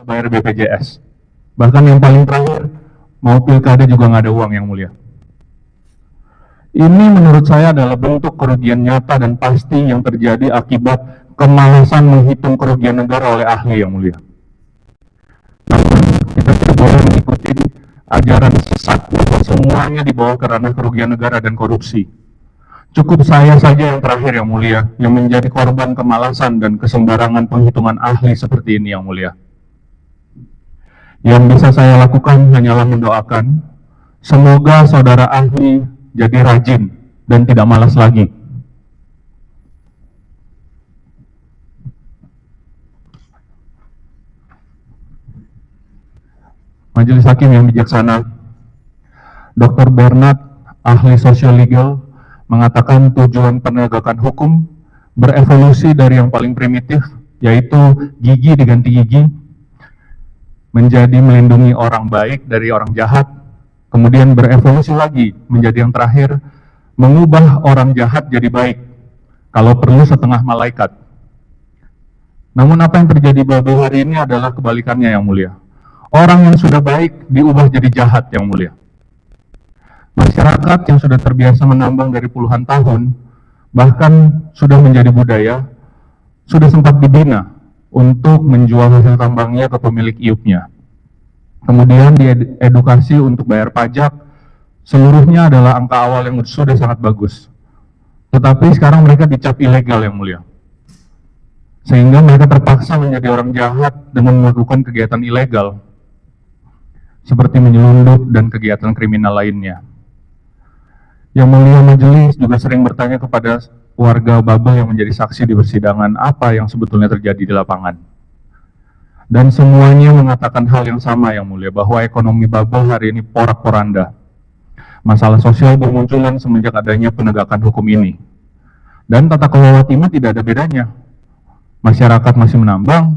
bayar BPJS. Bahkan yang paling terakhir, mau pilkada juga nggak ada uang, Yang Mulia. Ini menurut saya adalah bentuk kerugian nyata dan pasti yang terjadi akibat kemalasan menghitung kerugian negara oleh ahli, Yang Mulia. Namun, kita tidak boleh mengikuti ajaran sesat bahwa semuanya dibawa ke ranah kerugian negara dan korupsi. Cukup saya saja yang terakhir, Yang Mulia, yang menjadi korban kemalasan dan kesembarangan penghitungan ahli seperti ini, Yang Mulia. Yang bisa saya lakukan hanyalah mendoakan, semoga saudara ahli jadi rajin dan tidak malas lagi. Majelis Hakim yang bijaksana, Dr. Bernard, ahli sosial-legal, mengatakan tujuan penegakan hukum berevolusi dari yang paling primitif, yaitu gigi diganti gigi, menjadi melindungi orang baik dari orang jahat, kemudian berevolusi lagi menjadi yang terakhir, mengubah orang jahat jadi baik, kalau perlu setengah malaikat. Namun apa yang terjadi baru hari ini adalah kebalikannya, Yang Mulia. Orang yang sudah baik diubah jadi jahat, Yang Mulia. Masyarakat yang sudah terbiasa menambang dari puluhan tahun, bahkan sudah menjadi budaya, sudah sempat dibina untuk menjual hasil tambangnya ke pemilik iupnya. Kemudian diedukasi untuk bayar pajak, seluruhnya adalah angka awal yang sudah sangat bagus. Tetapi sekarang mereka dicap ilegal, Yang Mulia. Sehingga mereka terpaksa menjadi orang jahat dengan melakukan kegiatan ilegal, seperti menyelundup dan kegiatan kriminal lainnya. Yang Mulia Majelis juga sering bertanya kepada warga Babel yang menjadi saksi di persidangan apa yang sebetulnya terjadi di lapangan. Dan semuanya mengatakan hal yang sama, Yang Mulia, bahwa ekonomi Babel hari ini porak-poranda. Masalah sosial bermunculan semenjak adanya penegakan hukum ini. Dan tata kelola timah tidak ada bedanya. Masyarakat masih menambang,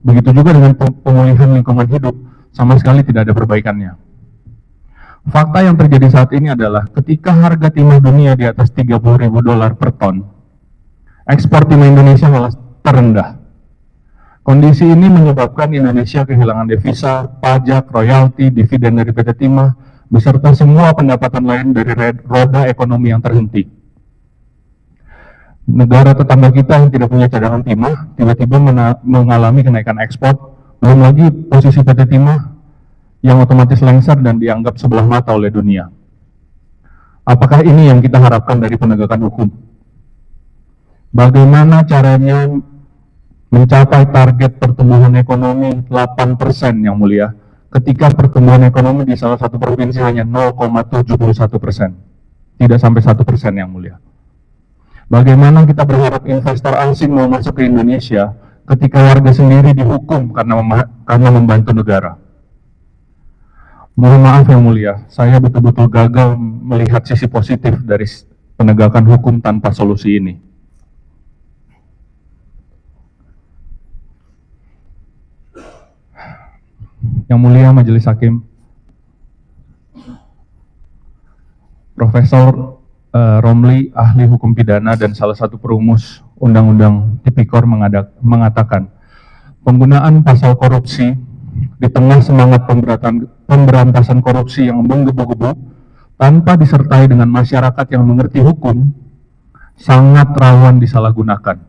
begitu juga dengan pemulihan lingkungan hidup, sama sekali tidak ada perbaikannya. Fakta yang terjadi saat ini adalah ketika harga timah dunia di atas $30.000 per ton, ekspor timah Indonesia malah terendah. Kondisi ini menyebabkan Indonesia kehilangan devisa, pajak, royalti, dividen dari PT Timah, beserta semua pendapatan lain dari roda ekonomi yang terhenti. Negara tetangga kita yang tidak punya cadangan timah, tiba-tiba mengalami kenaikan ekspor, belum lagi posisi PT Timah yang otomatis lengser dan dianggap sebelah mata oleh dunia. Apakah ini yang kita harapkan dari penegakan hukum? Bagaimana caranya mencapai target pertumbuhan ekonomi 8%, Yang Mulia, ketika pertumbuhan ekonomi di salah satu provinsi hanya 0,71%, tidak sampai 1%, Yang Mulia. Bagaimana kita berharap investor asing mau masuk ke Indonesia ketika warga sendiri dihukum karena membantu negara? Mohon maaf, Yang Mulia, saya betul-betul gagal melihat sisi positif dari penegakan hukum tanpa solusi ini. Yang Mulia Majelis Hakim, Profesor Romli, ahli hukum pidana dan salah satu perumus Undang-Undang Tipikor mengatakan, penggunaan pasal korupsi di tengah semangat pemberantasan korupsi yang menggebu-gebu tanpa disertai dengan masyarakat yang mengerti hukum sangat rawan disalahgunakan.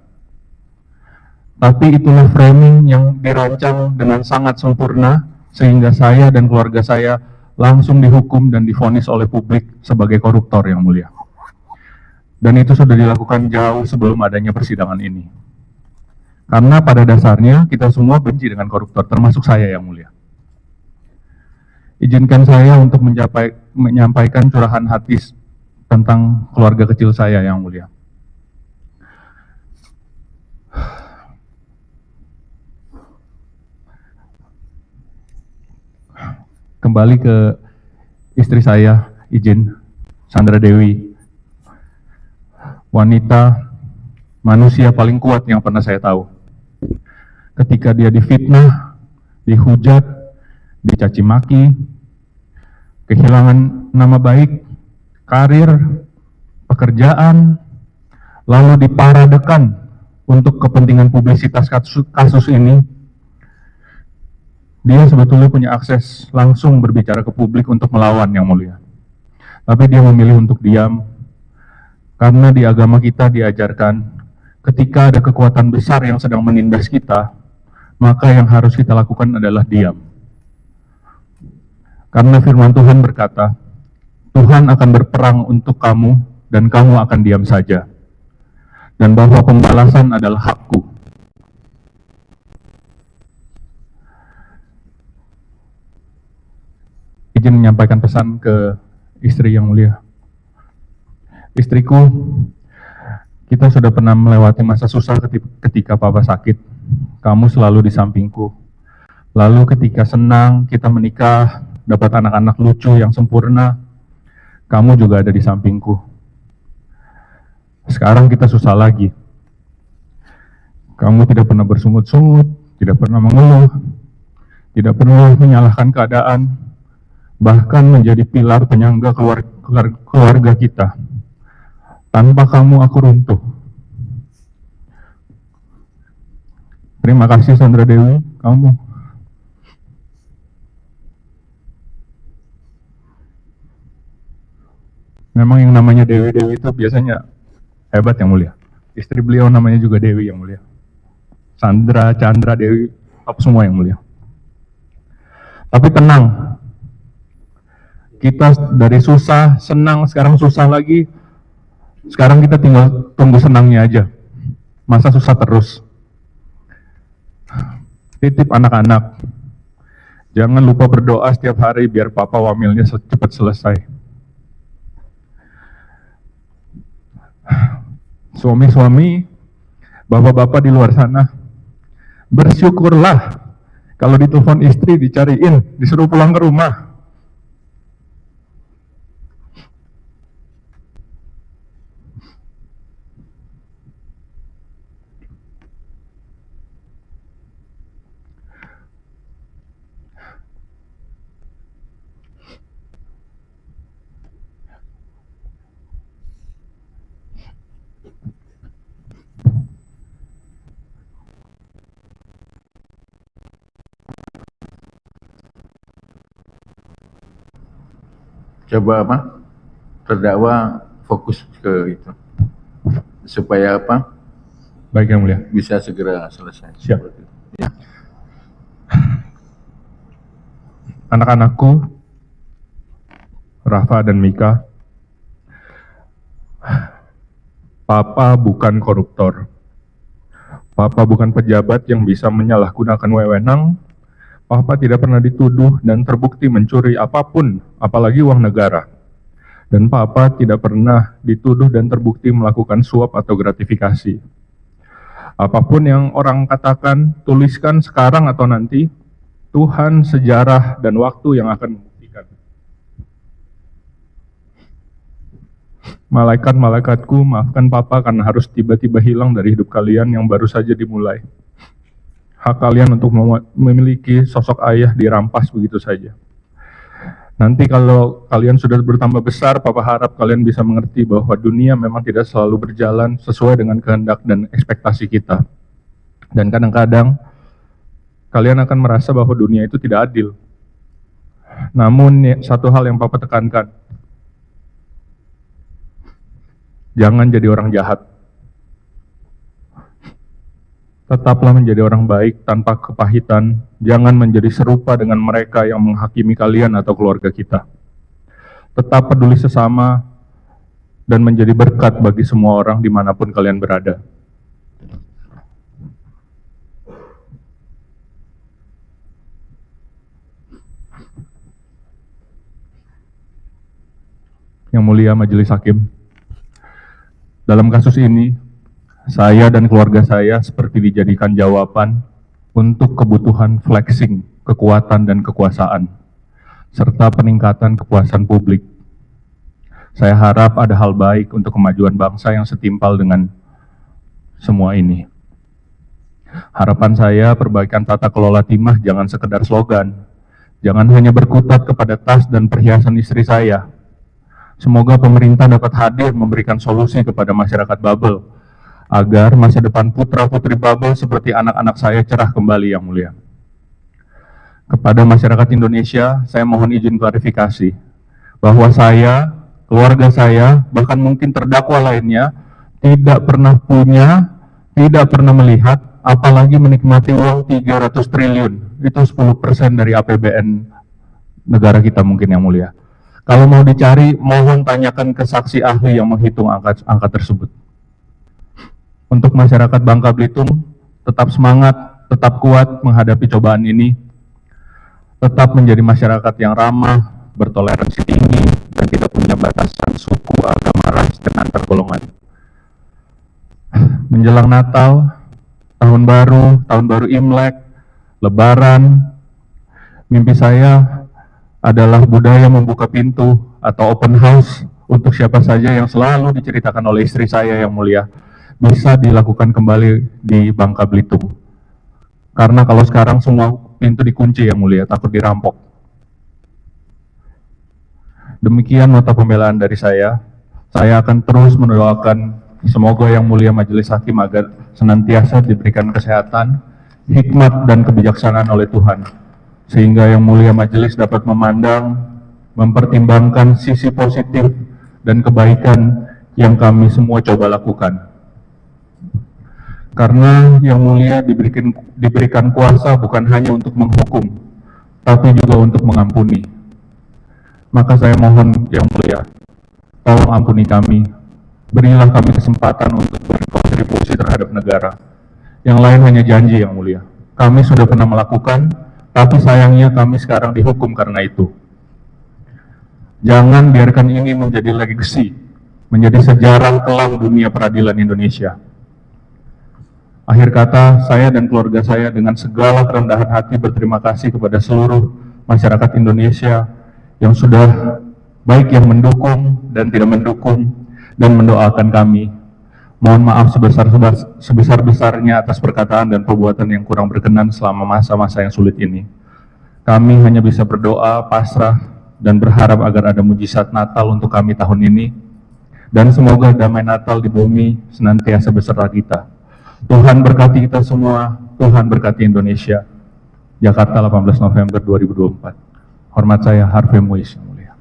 Tapi itulah framing yang dirancang dengan sangat sempurna sehingga saya dan keluarga saya langsung dihukum dan divonis oleh publik sebagai koruptor, Yang Mulia. Dan itu sudah dilakukan jauh sebelum adanya persidangan ini. Karena pada dasarnya kita semua benci dengan koruptor, termasuk saya, Yang Mulia. Izinkan saya untuk menyampaikan curahan hati tentang keluarga kecil saya, Yang Mulia. Kembali ke istri saya, izin, Sandra Dewi. Wanita, manusia paling kuat yang pernah saya tahu. Ketika dia difitnah, dihujat, dicaci maki, kehilangan nama baik, karir, pekerjaan, lalu diparadekan untuk kepentingan publisitas kasus ini, Dia sebetulnya punya akses langsung berbicara ke publik untuk melawan Yang Mulia. Tapi dia memilih untuk diam, karena di agama kita diajarkan, ketika ada kekuatan besar yang sedang menindas kita, maka yang harus kita lakukan adalah diam. Karena firman Tuhan berkata, Tuhan akan berperang untuk kamu, dan kamu akan diam saja. Dan bahwa pembalasan adalah hakku. Izin menyampaikan pesan ke istri Yang Mulia. Istriku, kita sudah pernah melewati masa susah ketika Papa sakit. Kamu selalu di sampingku. Lalu ketika senang, kita menikah, dapat anak-anak lucu yang sempurna, kamu juga ada di sampingku. Sekarang kita susah lagi. Kamu tidak pernah bersungut-sungut, tidak pernah mengeluh, tidak pernah menyalahkan keadaan, bahkan menjadi pilar penyangga keluarga kita. Tanpa kamu aku runtuh. Terima kasih Sandra Dewi, kamu. Memang yang namanya Dewi-Dewi itu biasanya hebat Yang Mulia. Istri beliau namanya juga Dewi Yang Mulia. Sandra, Chandra, Dewi, apa semua Yang Mulia. Tapi tenang, kita dari susah, senang, sekarang susah lagi. Sekarang kita tinggal tunggu senangnya aja. Masa susah terus. Titip anak-anak, jangan lupa berdoa setiap hari biar papa wamilnya cepat selesai. Suami-suami, bapak-bapak di luar sana, bersyukurlah kalau ditelepon istri, dicariin, disuruh pulang ke rumah. Coba apa? Terdakwa fokus ke itu. Supaya apa? Baik Yang Mulia. Bisa segera selesai. Siap. Ya. Anak-anakku, Rafa dan Mika, Papa bukan koruptor. Papa bukan pejabat yang bisa menyalahgunakan wewenang. Papa tidak pernah dituduh dan terbukti mencuri apapun, apalagi uang negara. Dan Papa tidak pernah dituduh dan terbukti melakukan suap atau gratifikasi. Apapun yang orang katakan, tuliskan sekarang atau nanti, Tuhan, sejarah, dan waktu yang akan membuktikan. Malaikat-malaikatku, maafkan Papa karena harus tiba-tiba hilang dari hidup kalian yang baru saja dimulai. Hak kalian untuk memiliki sosok ayah dirampas begitu saja. Nanti kalau kalian sudah bertambah besar, Papa harap kalian bisa mengerti bahwa dunia memang tidak selalu berjalan sesuai dengan kehendak dan ekspektasi kita. Dan kadang-kadang kalian akan merasa bahwa dunia itu tidak adil. Namun satu hal yang Papa tekankan, jangan jadi orang jahat. Tetaplah menjadi orang baik tanpa kepahitan. Jangan menjadi serupa dengan mereka yang menghakimi kalian atau keluarga kita. Tetap peduli sesama dan menjadi berkat bagi semua orang dimanapun kalian berada. Yang Mulia Majelis Hakim, dalam kasus ini, saya dan keluarga saya seperti dijadikan jawaban untuk kebutuhan flexing, kekuatan dan kekuasaan, serta peningkatan kepuasan publik. Saya harap ada hal baik untuk kemajuan bangsa yang setimpal dengan semua ini. Harapan saya perbaikan tata kelola timah jangan sekedar slogan, jangan hanya berkutat kepada tas dan perhiasan istri saya. Semoga pemerintah dapat hadir memberikan solusi kepada masyarakat Babel, agar masa depan putra-putri Babel seperti anak-anak saya cerah kembali Yang Mulia. kepada masyarakat Indonesia, saya mohon izin klarifikasi bahwa saya, keluarga saya, bahkan mungkin terdakwa lainnya tidak pernah punya, tidak pernah melihat, apalagi menikmati uang 300 triliun. Itu 10% dari APBN negara kita mungkin, yang mulia. Kalau mau dicari, mohon tanyakan ke saksi ahli yang menghitung angka tersebut. Untuk masyarakat Bangka Belitung, tetap semangat, tetap kuat menghadapi cobaan ini, tetap menjadi masyarakat yang ramah, bertoleransi tinggi, dan tidak punya batasan suku, agama, ras, dan antar golongan. Menjelang Natal, Tahun Baru Imlek, Lebaran, mimpi saya adalah budaya membuka pintu atau open house untuk siapa saja yang selalu diceritakan oleh istri saya yang mulia, bisa dilakukan kembali di Bangka Belitung. Karena kalau sekarang semua pintu dikunci yang mulia, takut dirampok. Demikian nota pembelaan dari saya. Saya akan terus mendoakan semoga yang mulia majelis hakim agar senantiasa diberikan kesehatan, hikmat, dan kebijaksanaan oleh Tuhan, sehingga yang mulia majelis dapat memandang, mempertimbangkan sisi positif dan kebaikan yang kami semua coba lakukan. Karena yang mulia diberikan kuasa bukan hanya untuk menghukum, tapi juga untuk mengampuni. Maka saya mohon yang mulia, tolong ampuni kami, berilah kami kesempatan untuk berkontribusi terhadap negara. Yang lain hanya janji yang mulia. Kami sudah pernah melakukan, tapi sayangnya kami sekarang dihukum karena itu. Jangan biarkan ini menjadi legacy, menjadi sejarah kelam dunia peradilan Indonesia. Akhir kata, saya dan keluarga saya dengan segala kerendahan hati berterima kasih kepada seluruh masyarakat Indonesia yang sudah baik yang mendukung dan tidak mendukung dan mendoakan kami. Mohon maaf sebesar-besarnya atas perkataan dan perbuatan yang kurang berkenan selama masa-masa yang sulit ini. Kami hanya bisa berdoa, pasrah, dan berharap agar ada mujizat Natal untuk kami tahun ini, dan semoga damai Natal di bumi senantiasa beserta kita. Tuhan berkati kita semua, Tuhan berkati Indonesia. Jakarta, 18 November 2024. Hormat saya, Harvey Muiz. Udah ya?